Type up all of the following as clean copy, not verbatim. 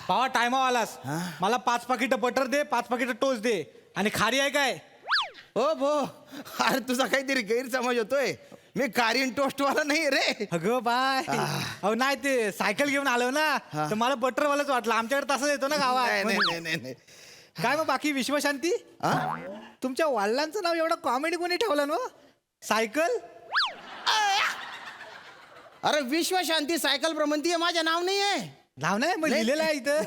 पावा टायमा आलास. मला 5 पाकिट बटर दे, 5 पाकिट टोस्ट दे. आणि खारी आहे काय? हो भो, अरे तुझा काहीतरी गैरसमज होतोय. मी कारीन टोस्टवाला नाही रे. अगं बाय. अहो नाही, ते सायकल घेऊन आलो ना, तर मला बटरवालाच वाटलं. आमच्याकडे तसंच येतो ना गावात. नाही. काय मग बाकी विश्वशांती? तुमच्या वडिलांचं नाव एवढं कॉमेडी कोणी ठेवलं ना? सायकल. अरे विश्वशांती सायकल भ्रमंती माझं नाव नाही आहे. नाव नाही मग लिहिलेलं आहे इथं.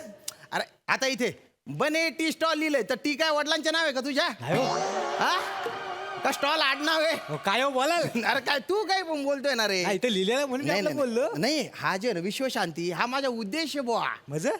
अरे आता इथे बने टी स्टॉल लिहिलंय, तर टी काय वडिलांचे नाव आहे का तुझ्या? नाही हो. हा का स्टॉल आडनाव आहे? हो, काय हो बोलाल? अरे काय तू काय पण बोलतोय ना रे? इथं लिहिलेलं म्हणून मी आपलं बोललो. नाही, हा जे विश्वशांती हा माझा उद्देश आहे बुवा. म्हणजे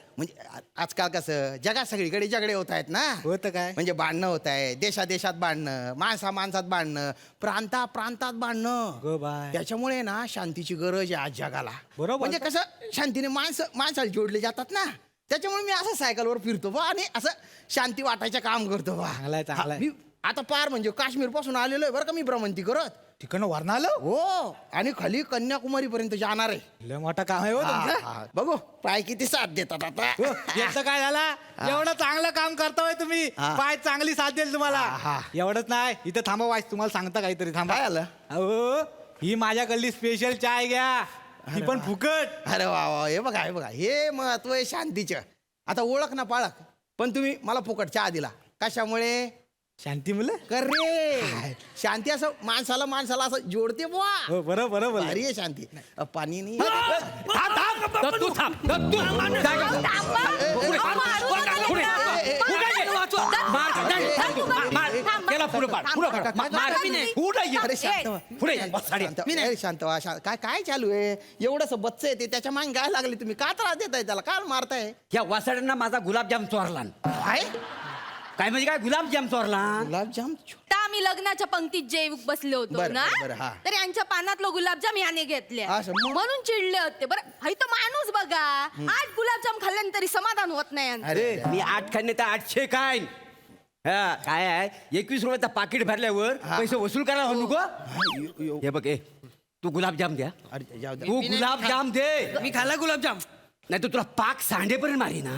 आजकाल कसं जगात सगळीकडे झगडे होत आहेत ना. होतं काय? म्हणजे भांडणं होत आहे, देशात भांडणं, माणसात भांडणं, प्रांतात भांडणं. त्याच्यामुळे ना शांतीची गरज आहे आज जगाला. बरोबर. म्हणजे कसं शांतीने माणसाला जोडले जातात ना. त्याच्यामुळे मी असं सायकलवर फिरतो बा आणि असं शांती वाटायचं काम करतो बा. चांगलाय. मी आता पार म्हणजे काश्मीर पासून आलेलो आहे बरं का मी भ्रमंती करत. ठिकाण वरण आलं हो, आणि खाली कन्याकुमारी पर्यंत जाणार आहे. लय मोठा काम आहे हो तुमचं. बघू पाय किती साथ देतात आता. याचं काय झाला? एवढं चांगलं काम करताय तुम्ही, पाय चांगली साथ देईल तुम्हाला. एवढंच नाही, इथं थांबा वाईस, तुम्हाला सांगता काहीतरी. थांबा. काय आलं? अहो ही माझ्याकडली स्पेशल चाय घ्या, ती पण फुकट. अरे वा, हे बघा हे महत्व आहे शांतीचं. आता ओळख ना पाळख, पण तुम्ही मला फुकट चहा दिला कशामुळे? शांती मुलं कर रे. शांती असं माणसाला असं जोडते बुवा. बरोबर. भारी आहे शांती. पाणी नाही. शांत व्हा. काय चालू आहे? एवढंच बच्च आहे ते, त्याच्या मागे काय लागले तुम्ही? का त्रास देताय त्याला? काय मारताय? या वासाड्यांना माझा गुलाबजाम चोरला. काय म्हणजे काय गुलाबजाम चोरला? गुलाबजाम आम्ही लग्नाच्या पंक्तीत जे बसले होतो बरं, ना, बरं, हा. तर यांच्या पानातलं गुलाबजाम याने घेतले असं मग? म्हणून चिडले होते. बरं हाय तो माणूस बघा, 8 गुलाबजाम खाल्ल्यानंतर तरी समाधान होत नाही यांचं. अरे मी 8 खाणे तर 800 काय. हा काय आहे, 21 रुपयाचा पाकिट भरल्यावर पैसे वसूल करायला हो नको. हे बघ, तू गुलाबजाम द्या. अरे जाऊ दे. तू गुलाबजाम दे. मी खाल्ला गुलाबजाम. नाही तर तुला पाक सांडेपर्यंत मारी ना.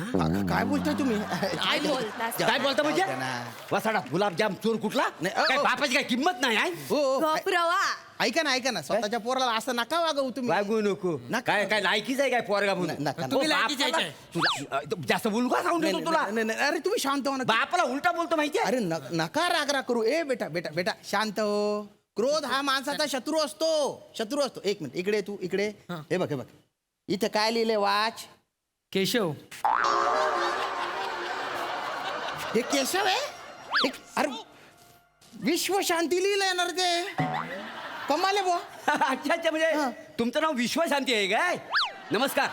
काय बोलताय तुम्ही? काय बोलतास? काय बोलता म्हणजे? जाऊ दे ना. वसाडा गुलाबजाम चोर कुठला? नाही, काय बापाची काय किंमत नाही आहे? हो, गप्रवा. ऐका ना स्वतःच्या पोराला असं नका वागवू तुम्ही. वागू नको. काय काय लायकीच आहे काय पोरगा म्हणून? नका. तुम्ही जास्त बोलू का सांगून देतो तुला? नाही, अरे तुम्ही शांत हो ना. बापाला उलटा बोलतो माहितीये? अरे नका राग करू. बेटा शांत हो. क्रोध हा माणसाचा शत्रू असतो. एक मिनिट इकडे तू इकडे. हे बघ इथे काय लिहिलंय वाच. केशव. हे केशव आहे? अरे विश्व शांती लिहिलंय ना रे ते. कमाल आहे बुवा. अच्छा म्हणजे तुमचं नाव विश्वशांती आहे काय? नमस्कार,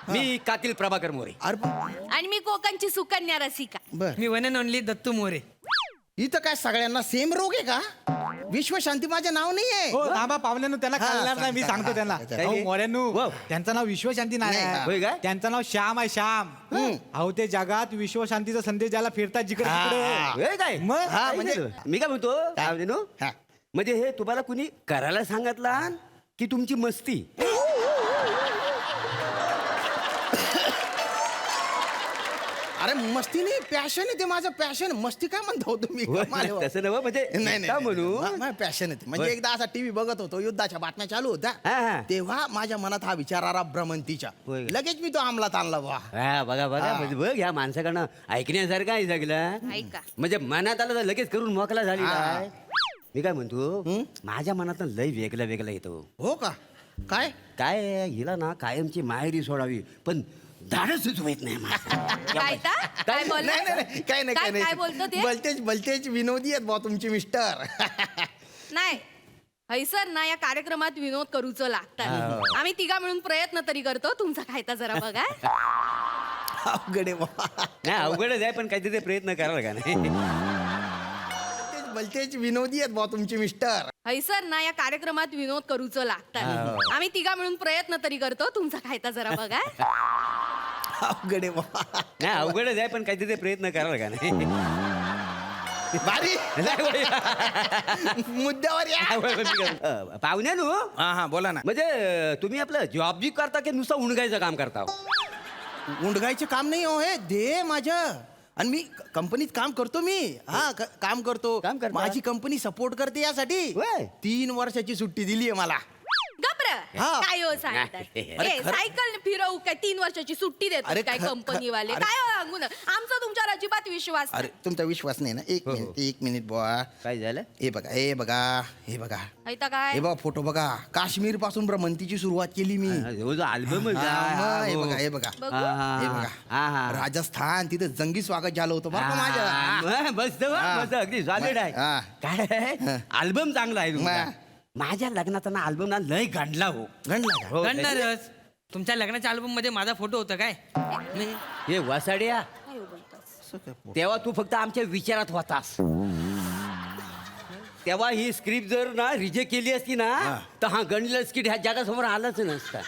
मी कातील प्रभाकर मोरे. अरे आणि मी कोकणची सुकन्या रसिका. बर, मी one and only Dattu More. इथं काय सगळ्यांना सेम रोग आहे का? विश्व शांती माझं नाव नाही आहे. हो थांबा, पाहुण्यांनो त्यांना कळणार नाही, मी सांगतो त्यांना. मोऱ्यांनो, त्यांचं नाव विश्वशांती नाही होय काय? आहे, त्यांचं नाव श्याम आहे. श्याम. अहो ते जगात विश्वशांतीचा संदेश द्यायला फिरतात जिकडे तिकडे. होय काय? मग? हा, म्हणजे मी काय म्हणतो, काय म्हणते नो? हा. म्हणजे हे तुम्हाला कुणी करायला सांगितला की तुमची मस्ती? अरे मस्ती नाही, पॅशन आहे ते. माझं पॅशन. मस्ती काय म्हणतो तुम्ही? तसं नव्ह, म्हणजे का म्हणू? पॅशन आहे ते. म्हणजे एकदा असा टीव्ही बघत होतो, युद्धाच्या बातम्या चालू हा, होत्या. हा. तेव्हा माझ्या मनात हा विचार आला भ्रमंतीच्या. होय. लगेच मी तो अंमलात आणला वा. हा, बघा म्हणजे बघ, ह्या माणसाकडनं ऐकण्यासारखं आहे सगळं. ऐका. म्हणजे मनात आलं तर लगेच करून मोकला झाली काय? मी काय म्हणतो, माझ्या मनात लय वेगळं येतो. हो का? काय काय हिला ना कायमची माहेरी सोडावी, पण धाडसच होत नाही माझं. काय बोलला? नाही काय काय बोलतो ते? भलतेच विनोदी आहेत बा तुमचे मिस्टर. नाही हैसर ना, या कार्यक्रमात विनोद करूच लागतात. आम्ही तिघा मिळून प्रयत्न तरी करतो. तुमचा खायचा जरा बघा. अवघड आहे बा. नाही अवघडच आहे, पण काहीतरी प्रयत्न कराल का नाही? भलतेच विनोदी आहेत बा तुमचे मिस्टर. हैसर ना, या कार्यक्रमात विनोद करूच लागतात. आम्ही तिघा मिळून प्रयत्न तरी करतो. तुमचा खायचा जरा बघा. अवघड आहे बा. नाही अवघडच आहे, पण काहीतरी प्रयत्न कराल का नाही? भारी नाही होय. मुद्द्यावर या पाहुण्यानो हा हा बोला ना म्हणजे तुम्ही आपलं जॉब बी करता की नुसतं उणगायचं काम करता उंडगायचे काम नाही हो हे दे माझं आणि मी कंपनीत काम करतो मी हा काम करतो काम करता? माझी कंपनी सपोर्ट करते यासाठी होय. 3 वर्षाची सुट्टी दिली आहे मला गप्र हा. काय हो सांगतात अरे ए, खरं- सायकल फिरवू काय 3 वर्षाची सुट्टी अरे देतात काय ख- ख- कंपनीवाले अरे- काय हो सांगू ना आमचा तुमच्यावर अजिबात विश्वास अरे नाही. तुमचा विश्वास नाही ना एक मिनिट बुवा काय झालं हे बघा हे बघा हे बघा ऐता काय हे बघा फोटो बघा काश्मीर पासून भ्रमंतीची सुरुवात केली मी अल्बम हे बघा हे बघा बघू. हे बघा राजस्थान तिथे जंगी स्वागत झालं होतं बरं का माझ्या मस्त हा. मस्त अगदी सॉलिड आहे हा. काय अल्बम चांगला आहे तुमचा. हा. माझ्या लग्नाचा ना अल्बम ना लय गांडला हो घडला का? हो, गणणारच तुमच्या लग्नाच्या अल्बम मध्ये माझा फोटो होता काय नाही. हे वसाड्या काय हो बोलतोस? असं काय पो- तेव्हा तू फक्त आमच्या विचारात होतास तेव्हा ही स्क्रिप्ट जर ना रिजेक्ट केली असती ना तर हा गणलेला स्किट ह्या जगासमोर आलाच नसता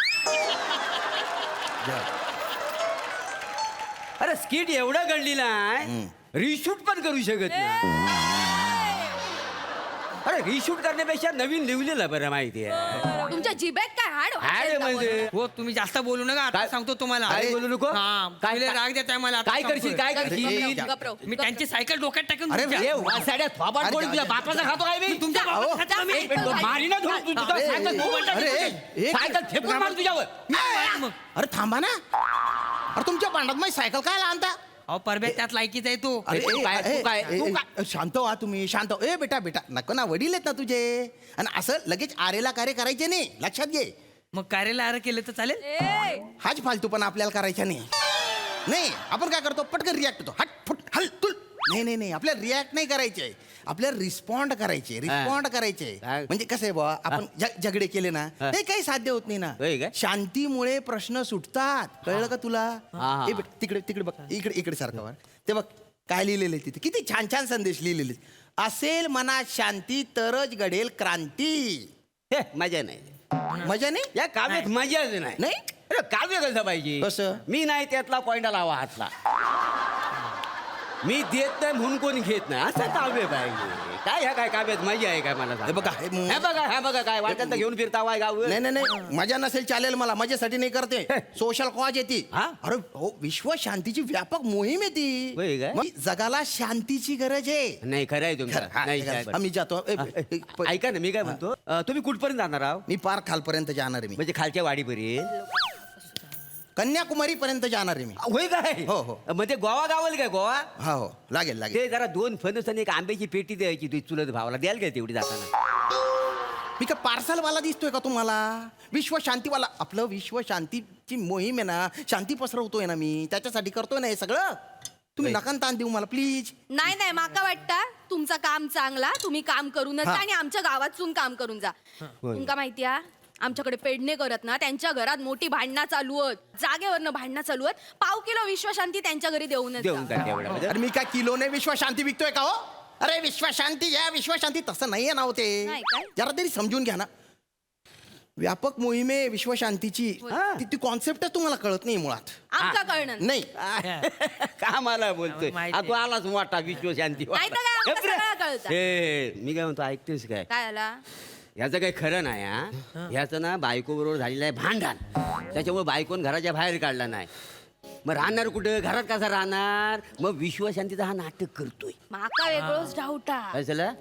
अरे स्किट एवढं गणलेलं आहे रिशूट पण करू शकत नाही अरे रिशूट करण्यापेक्षा नवीन लिहिलेलं बरं माहिती आहे तुमच्या जिभेत काय हाड अरे म्हणजे हो तुम्ही जास्त बोलू नका आता काय- सांगतो तुम्हाला काय बोलू नको? हा, काय- पहिले राग देताय मला आता काय करशील सांगतोय. काय अरे, करशील गप्रो मी त्यांची सायकल डोक्यात टाकून अरे, तुमच्या- ए, वासाड्या थोबाड अरे, कोण जा- तुझ्या जा- बापाचा खातो काय मी तुमच्या बाबाचा खाता मी. एक मिनिट, मारीनं धरून तू तुझं अरे, सायकल थोबाड टाकीन अरे, तुझी. एक- सायकल फेकून मार तुझ्यावर मग अरे थांबा ना अरे तुमच्या भांडात माझी सायकल काय आणता अहो परबे त्यात लायकीच आहे तू अरे तू काय- ए, तू काय- ए, तू ए, काय- शांत व्हा तुम्ही शांत व्हा. ए बेटा बेटा नको ना वडील आहेत ना तुझे आणि असं लगेच आरेला कार्य करायचे नाही लक्षात घे मग कार्याला आर केलं तर चालेल ए, हाच फालतूपणा आपल्याला करायचा नाही नाही आपण काय करतो पटकन रिॲक्ट होतो हट फुट हल तुल नाही आपल्याला रिॲक्ट नाही करायचे आपल्याला रिस्पॉन्ड करायचे रिस्पॉन्ड करायचे काय? म्हणजे कसं आहे बुवा आपण झगडे केले ना हा. ते काही साध्य होत नाही होय ना काय? शांतीमुळे प्रश्न सुटतात कळलं का तुला हा. ए बेटा, तिकडे तिकडे बघ इकडे सारखं ते बघ काय लिहिलेलं आहे तिथे किती छान छान संदेश लिहिलेले आहेत. असेल मनात शांती तरच घडेल क्रांती हे, मजा नाही मजा नाही या काव्यात मजाच नाही नाही? अरे काव्य कसं पाहिजे कसं? मी नाही त्यातला पॉइंट लावा हातला मी देत नाही म्हणून कोणी घेत नाही असं काव्य पाहिजे काय ह्या काय काव्यात मजा आहे काय मला सांग? हे बघा, हे बघा काय वाटत तर घेऊन फिरता वाय गाव नाही मजा नसेल चालेल मला मजेसाठी नाही करते सोशल कॉज येते हा? अरे हो विश्व शांतीची व्यापक मोहीम होय येते काय? मग जगाला शांतीची गरज आहे नाही खरं आहे खरं, तुमचं हा, नाही खरं. काय आम्ही जातो ऐका ना मी काय म्हणतो तुम्ही कुठपर्यंत जाणार आहो मी पार खालपर्यंत जाणार आहे मी म्हणजे खालच्या वाडीपर्यंत कन्याकुमारी पर्यंत जाणार आहे मी होय काय हो, हो. म्हणजे गोवा गावल काय गोवा हा हो लागेल लागेल ते जरा 2 फणस आणि एक आंब्याची पेटी द्यायची तुझी चुलत भावाला द्याल काय तेवढी जाताना मी काय पार्सलवाला दिसतोय का तुम्हाला विश्व शांतीवाला आपलं विश्व शांतीची मोहीम आहे ना शांती पसरवतोय ना मी त्याच्यासाठी करतोय ना हे सगळं तुम्ही होय. नका ताण देऊ मला प्लीज नाही माका वाटतं तुमचं काम चांगला तुम्ही काम करूनच जा हा. आणि आमच्या गावातून काम करून जा तुमका माहितीया आमच्याकडे पेडणे करत ना त्यांच्या घरात मोठी भांडणं चालू आहेत जागेवरनं भांडणं चालू आहेत $1 किलो विश्वशांती त्यांच्या घरी देऊनच देऊन जा. टाक एवढा म्हणजे अरे मी काय किलोने विश्व शांती विकतोय का हो अरे विश्व शांती या विश्व शांती तसं नाहीये ना होते नाही काय? जरा तरी समजून घ्या ना व्यापक मोहिमे विश्व शांतीची ती कॉन्सेप्टच तुम्हाला कळत नाही मुळात आमका कळणं नाही का मला बोलतोय माहिती आहे. तू आलाच मोठा विश्व शांती नाही तर काय, आमचं सगळं कळतं. हे मी काय म्हणतो ऐकतेस काय काय आला ह्याचं काही खरं नाही हा ह्याचं ना बायको बरोबर झालेलं आहे भांडण त्याच्यामुळे बायकोन घराच्या बाहेर काढला नाही मग राहणार कुठं घरात कसा राहणार मग विश्वशांतीचा हा नाटक करतोय माका वेगळंच डाऊटा काय झालं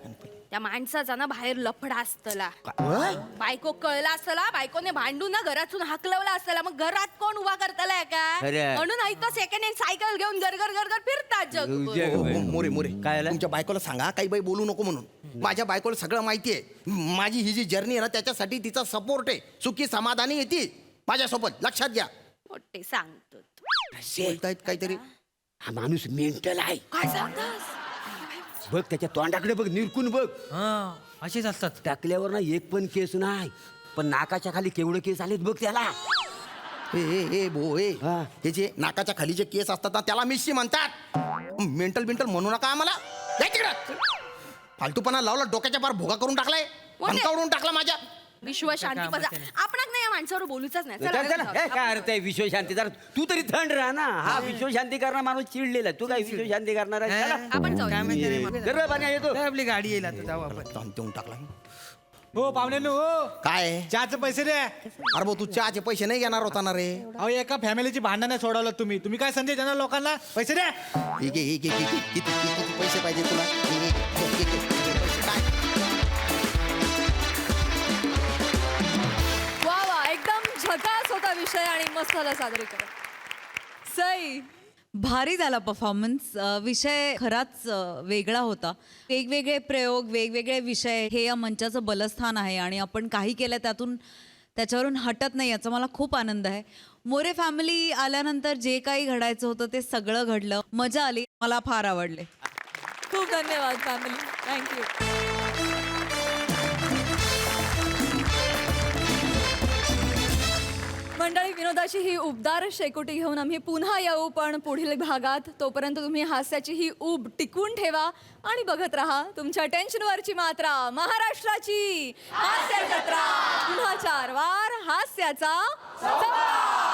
त्या माणसाचा ना बाहेर लफडा असतला बायको कळला असतला बायकोने भांडून ना घरातून हाकलवला असतला मग घरात कोण उभा करतलाय का खरंय. म्हणून ऐकतो सेकंड हँड सायकल घेऊन गरगर फिरतात जगभर. जग- हो, हो, मोरे मोरे काय झालं? तुमच्या बायकोला सांगा काही बाई बोलू नको म्हणून माझ्या बायकोला सगळं माहिती आहे माझी ही जी जर्नी आहे ना त्याच्यासाठी तिचा सपोर्ट आहे सुखी समाधानी येते माझ्यासोबत लक्षात घ्या मोठे सांगतो बोलतायत काहीतरी हा माणूस मेंटल आहे काय सांगतास बघ त्याच्या तोंडाकडे बघ निरकून बघ हा असेच असतात टाकल्यावर ना एक पण केस नाही पण नाकाच्या खाली केवढे केस आलेत बघ त्याला ए भो ए हा. हे जे नाकाच्या खाली जे केस असतात ना त्याला मिशी म्हणतात मेंटल बिंटल म्हणू नका आम्हाला जा तिकडं. फालतूपणा लावला डोक्याच्या पार भोगा करून टाकलाय मोठे. पंकावरून टाकला माझ्या विश्व शांती कामाचं पजा नाही. आपणाक नाही या माणसावर बोलूच नाही चला, चला, चला. चला. ए, काय अर्थ आहे विश्वशांती? जरा तू तरी थंड राहा ना. हा विश्वशांती करणार माणूस चिडलेला आहे. तू काय विश्वशांती करणार आहे? चला. आपण जाऊ काय माहिती रे मला. दर पाणी येतो. काय आपली गाडी येईल आता जाऊ आपण. देऊन टाकला हो पाहुण्यांनो हो काय चहाचे पैसे द्या. अरे भाऊ तू चहाचे पैसे नाही घेणार होता ना रे अहो एका फॅमिलीची भांडण नाही सोडवलं तुम्ही काय संदेश देणार लोकांना? पैसे द्या. ठीक आहे किती पैसे पाहिजे तुला काय वा वा एकदम झकास होता विषय आणि मस्त झालं सादरीकरण. सई भारी झाला परफॉर्मन्स. विषय खराच वेगळा होता. वेगवेगळे प्रयोग, वेगवेगळे विषय हे या मंचाचं बलस्थान आहे आणि आपण काही केलं त्याच्यावरून हटत नाही याचा मला खूप आनंद आहे. मोरे फॅमिली आल्यानंतर जे काही घडायचं होतं ते सगळं घडलं. मजा आली. मला फार आवडले. खूप धन्यवाद फॅमिली. थँक्यू. मंडळी विनोदाची ही उबदार शेकोटी घेऊन आम्ही पुन्हा येऊ पण पुढील भागात. तोपर्यंत तुम्ही हास्याची ही ऊब टिकवून ठेवा आणि बघत राहा तुमच्या टेन्शनवरची मात्रा महाराष्ट्राची हास्य जत्रा. पुन्हा 4 वार हास्याचा सप्ताह.